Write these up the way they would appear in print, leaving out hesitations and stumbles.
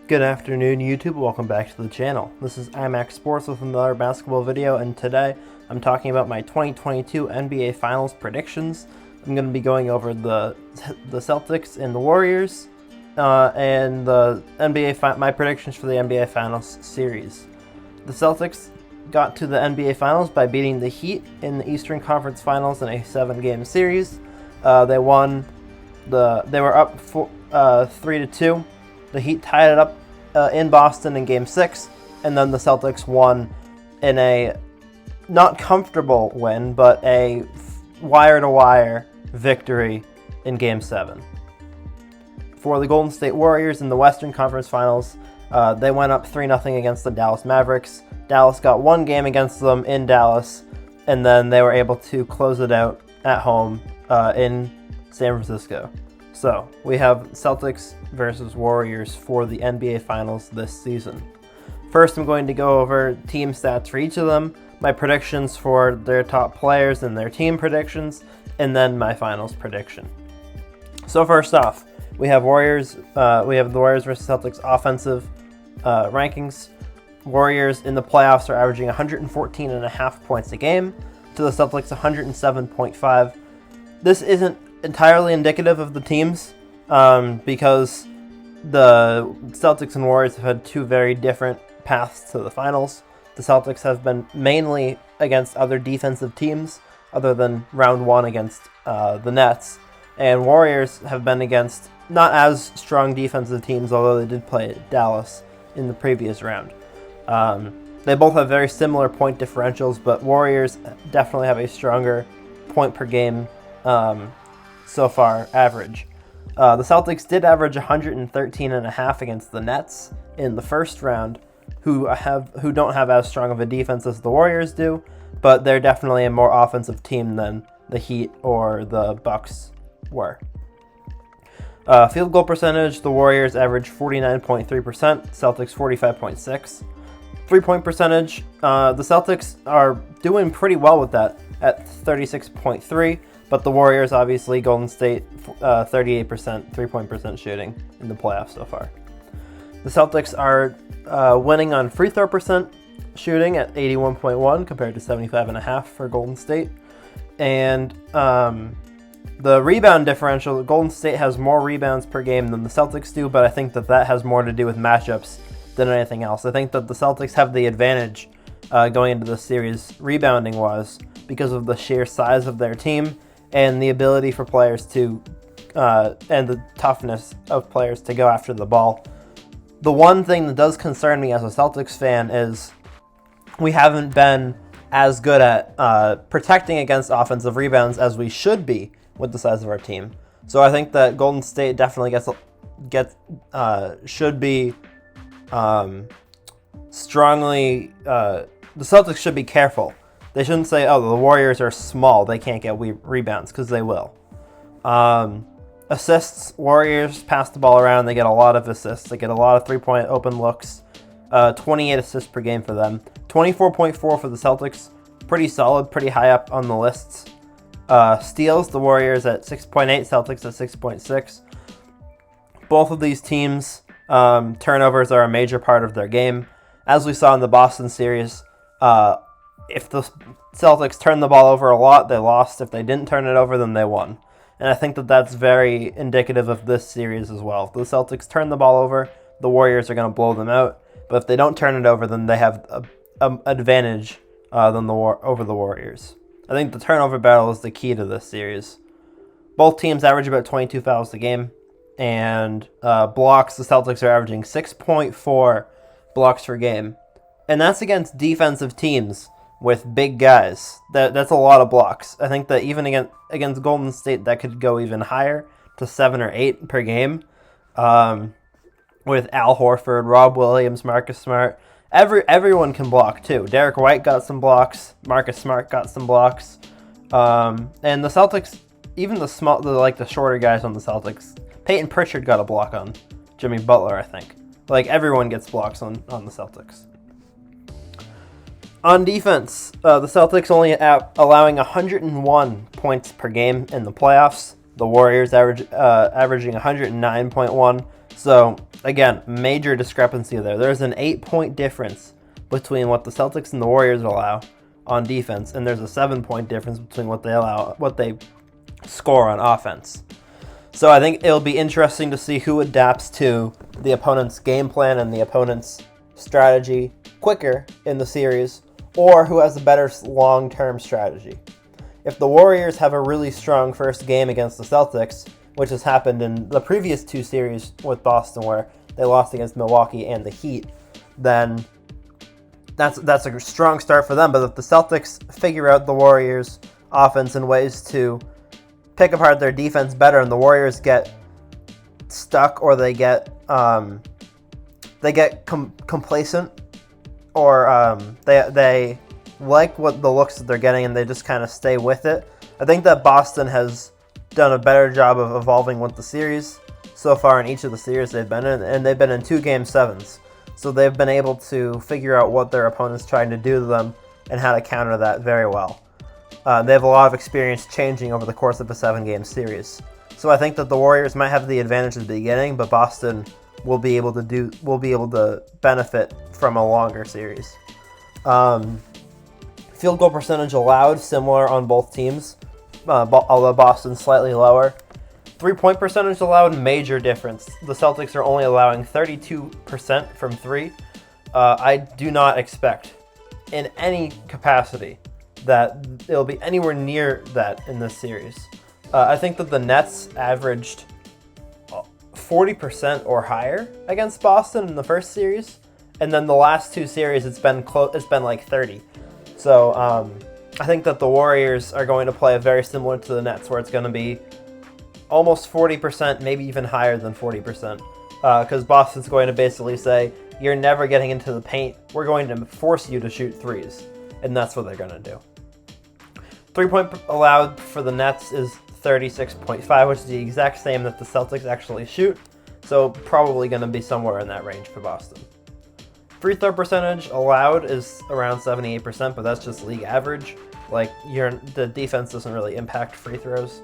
Good afternoon, YouTube. Welcome back to the channel. This is IMAX Sports with another basketball video, and today I'm talking about my 2022 NBA Finals predictions. I'm going to be going over the Celtics and the Warriors, and the my predictions for the NBA Finals series. The Celtics got to the NBA Finals by beating the Heat in the Eastern Conference Finals in a 7-game series. They won. They were up 3-2. The Heat tied it up in Boston in Game 6, and then the Celtics won in a not comfortable win, but a wire-to-wire victory in Game 7. For the Golden State Warriors in the Western Conference Finals, they went up 3-0 against the Dallas Mavericks. Dallas got one game against them in Dallas, and then they were able to close it out at home in San Francisco. So, we have Celtics versus Warriors for the NBA Finals this season. First, I'm going to go over team stats for each of them, my predictions for their top players and their team predictions, and then my finals prediction. So first off, we have the Warriors versus Celtics offensive rankings. Warriors in the playoffs are averaging 114.5 points a game to the Celtics 107.5. This isn't entirely indicative of the teams because the Celtics and Warriors have had two very different paths to the finals. The Celtics have been mainly against other defensive teams other than round one against the Nets, and Warriors have been against not as strong defensive teams, although they did play Dallas in the previous round. They both have very similar point differentials, but Warriors definitely have a stronger point per game so far average. The Celtics did average 113.5 against the Nets in the first round, who don't have as strong of a defense as the Warriors do, but they're definitely a more offensive team than the Heat or the Bucks were. Field goal percentage, the Warriors average 49.3%, Celtics 45.6%. 3-point percentage, the Celtics are doing pretty well with that at 36.3%. But the Warriors, obviously, Golden State, 38% 3-point percent shooting in the playoffs so far. The Celtics are winning on free throw percent shooting at 81.1 compared to 75.5 for Golden State. And the rebound differential, Golden State has more rebounds per game than the Celtics do, but I think that has more to do with matchups than anything else. I think that the Celtics have the advantage going into the series rebounding-wise because of the sheer size of their team and the ability for players to, and the toughness of players to go after the ball. The one thing that does concern me as a Celtics fan is we haven't been as good at protecting against offensive rebounds as we should be with the size of our team. So I think that Golden State definitely should be strongly. The Celtics should be careful. They shouldn't say, oh, the Warriors are small, they can't get rebounds, because they will. Assists, Warriors pass the ball around, they get a lot of assists. They get a lot of 3-point open looks. 28 assists per game for them. 24.4 for the Celtics. Pretty solid, pretty high up on the lists. Steals, the Warriors at 6.8, Celtics at 6.6. Both of these teams, turnovers are a major part of their game. As we saw in the Boston series, if the Celtics turned the ball over a lot, they lost. If they didn't turn it over, then they won. And I think that that's very indicative of this series as well. If the Celtics turn the ball over, the Warriors are going to blow them out. But if they don't turn it over, then they have an advantage over the Warriors. I think the turnover battle is the key to this series. Both teams average about 22 fouls a game. And blocks, the Celtics are averaging 6.4 blocks per game. And that's against defensive teams with big guys. That's a lot of blocks. I think that even against Golden State, that could go even higher to 7 or 8 per game. With Al Horford, Rob Williams, Marcus Smart. Everyone can block too. Derek White got some blocks. Marcus Smart got some blocks. And the Celtics, even the shorter guys on the Celtics, Peyton Pritchard got a block on Jimmy Butler, I think. Like, everyone gets blocks on the Celtics. On defense, the Celtics only allowing 101 points per game in the playoffs. The Warriors averaging 109.1. So, again, major discrepancy there. There's an 8-point difference between what the Celtics and the Warriors allow on defense, and there's a 7-point difference between what they score on offense. So I think it'll be interesting to see who adapts to the opponent's game plan and the opponent's strategy quicker in the series, or who has a better long-term strategy. If the Warriors have a really strong first game against the Celtics, which has happened in the previous 2 series with Boston where they lost against Milwaukee and the Heat, then that's a strong start for them. But if the Celtics figure out the Warriors' offense in ways to pick apart their defense better, and the Warriors get stuck or they get complacent, or they like what the looks that they're getting and they just kind of stay with it, I think that Boston has done a better job of evolving with the series so far in each of the series they've been in, and they've been in 2 Game 7s. So they've been able to figure out what their opponent's trying to do to them and how to counter that very well. They have a lot of experience changing over the course of a 7-game series. So I think that the Warriors might have the advantage at the beginning, but Boston will be able to benefit from a longer series. Field goal percentage allowed, similar on both teams, although Boston's slightly lower. 3-point percentage allowed, major difference. The Celtics are only allowing 32% from 3. I do not expect in any capacity that it'll be anywhere near that in this series. I think that the Nets averaged 40% or higher against Boston in the first series, and then the last 2 series it's been like 30. So I think that the Warriors are going to play very similar to the Nets, where it's going to be almost 40%, maybe even higher than 40%, because Boston's going to basically say, you're never getting into the paint, we're going to force you to shoot threes, and that's what they're going to do. 3-point allowed for the Nets is 36.5, which is the exact same that the Celtics actually shoot, so probably going to be somewhere in that range for Boston. Free throw percentage allowed is around 78%, but that's just league average. Like, the defense doesn't really impact free throws.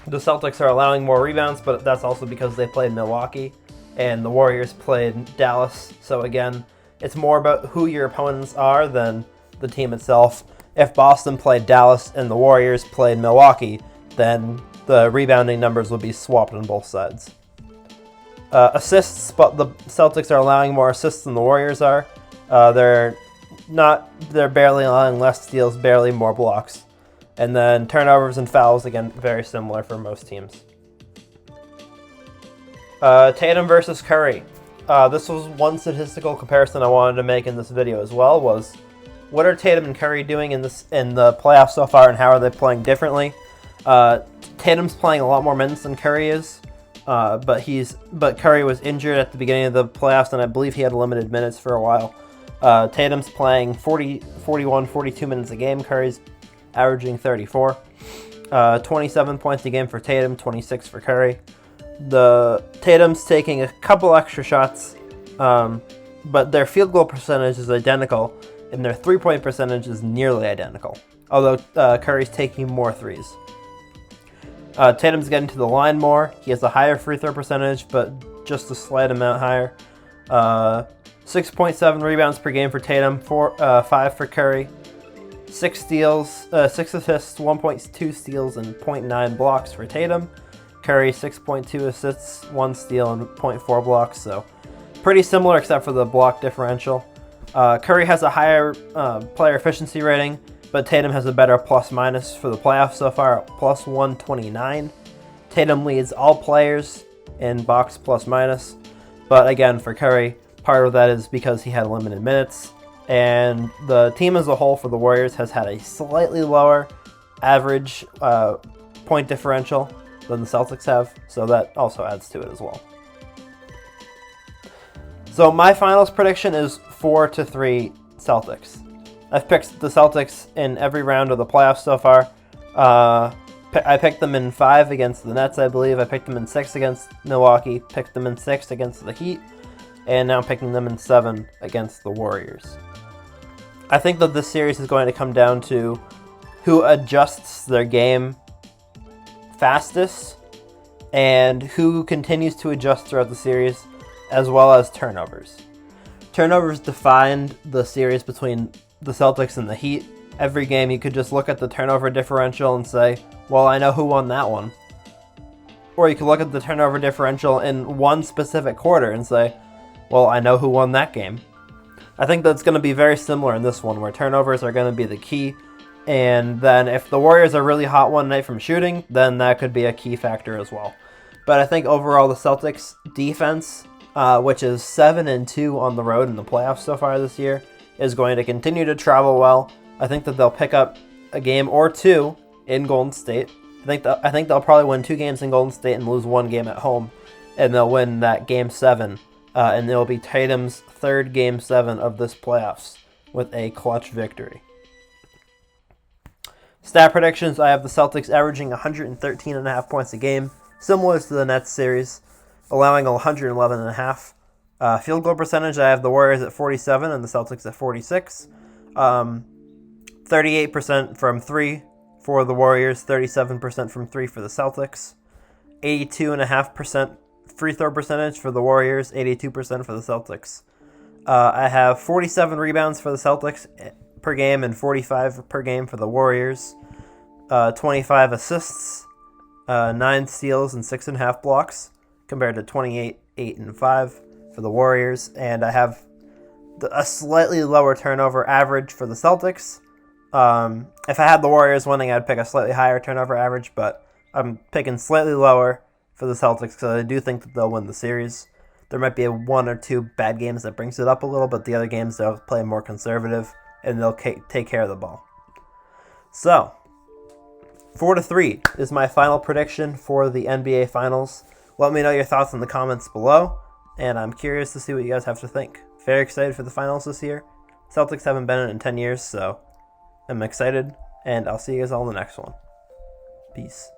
The Celtics are allowing more rebounds, but that's also because they played Milwaukee, and the Warriors played Dallas. So again, it's more about who your opponents are than the team itself. If Boston played Dallas and the Warriors played Milwaukee, then the rebounding numbers would be swapped on both sides. Assists, but the Celtics are allowing more assists than the Warriors are. They're barely allowing less steals, barely more blocks. And then turnovers and fouls, again, very similar for most teams. Tatum versus Curry. This was one statistical comparison I wanted to make in this video as well, was what are Tatum and Curry doing in the playoffs so far, and how are they playing differently? Tatum's playing a lot more minutes than Curry is, but Curry was injured at the beginning of the playoffs, and I believe he had limited minutes for a while. Tatum's playing 41, 42 minutes a game. Curry's averaging 34. 27 points a game for Tatum, 26 for Curry. Tatum's taking a couple extra shots, but their field goal percentage is identical, and their 3-point percentage is nearly identical, although Curry's taking more threes. Tatum's getting to the line more. He has a higher free throw percentage, but just a slight amount higher. 6.7 rebounds per game for Tatum, 5 for Curry. 6 steals, 6 assists, 1.2 steals, and 0.9 blocks for Tatum. Curry, 6.2 assists, 1 steal, and 0.4 blocks, so pretty similar except for the block differential. Curry has a higher player efficiency rating, but Tatum has a better plus-minus for the playoffs so far, at plus 129. Tatum leads all players in box plus-minus, but again, for Curry, part of that is because he had limited minutes, and the team as a whole for the Warriors has had a slightly lower average point differential than the Celtics have, so that also adds to it as well. So my finals prediction is 4-3 Celtics. I've picked the Celtics in every round of the playoffs so far. I picked them in 5 against the Nets, I believe. I picked them in 6 against Milwaukee, picked them in 6 against the Heat, and now I'm picking them in 7 against the Warriors. I think that this series is going to come down to who adjusts their game fastest and who continues to adjust throughout the series, as well as turnovers. Turnovers defined the series between the Celtics and the Heat. Every game you could just look at the turnover differential and say, well, I know who won that one. Or you could look at the turnover differential in one specific quarter and say, well, I know who won that game. I think that's going to be very similar in this one, where turnovers are going to be the key. And then if the Warriors are really hot one night from shooting, then that could be a key factor as well. But I think overall the Celtics defense, which is 7-2 on the road in the playoffs so far this year, is going to continue to travel well. I think that they'll pick up a game or two in Golden State. I think they'll probably win 2 games in Golden State and lose 1 game at home, and they'll win that Game 7, and it'll be Tatum's 3rd Game 7 of this playoffs with a clutch victory. Stat predictions, I have the Celtics averaging 113.5 points a game, similar to the Nets series, allowing 111.5. Field goal percentage, I have the Warriors at 47 and the Celtics at 46. 38% from 3 for the Warriors, 37% from 3 for the Celtics. 82.5% free throw percentage for the Warriors, 82% for the Celtics. I have 47 rebounds for the Celtics per game and 45 per game for the Warriors. 25 assists, 9 steals, and 6.5 blocks, compared to 28, 8, and 5 for the Warriors. And I have a slightly lower turnover average for the Celtics. If I had the Warriors winning, I'd pick a slightly higher turnover average, but I'm picking slightly lower for the Celtics because I do think that they'll win the series. There might be 1 or 2 bad games that brings it up a little, but the other games they'll play more conservative and they'll take care of the ball. So, 4-3 is my final prediction for the NBA Finals. Let me know your thoughts in the comments below, and I'm curious to see what you guys have to think. Very excited for the finals this year. Celtics haven't been in 10 years, so I'm excited, and I'll see you guys all in the next one. Peace.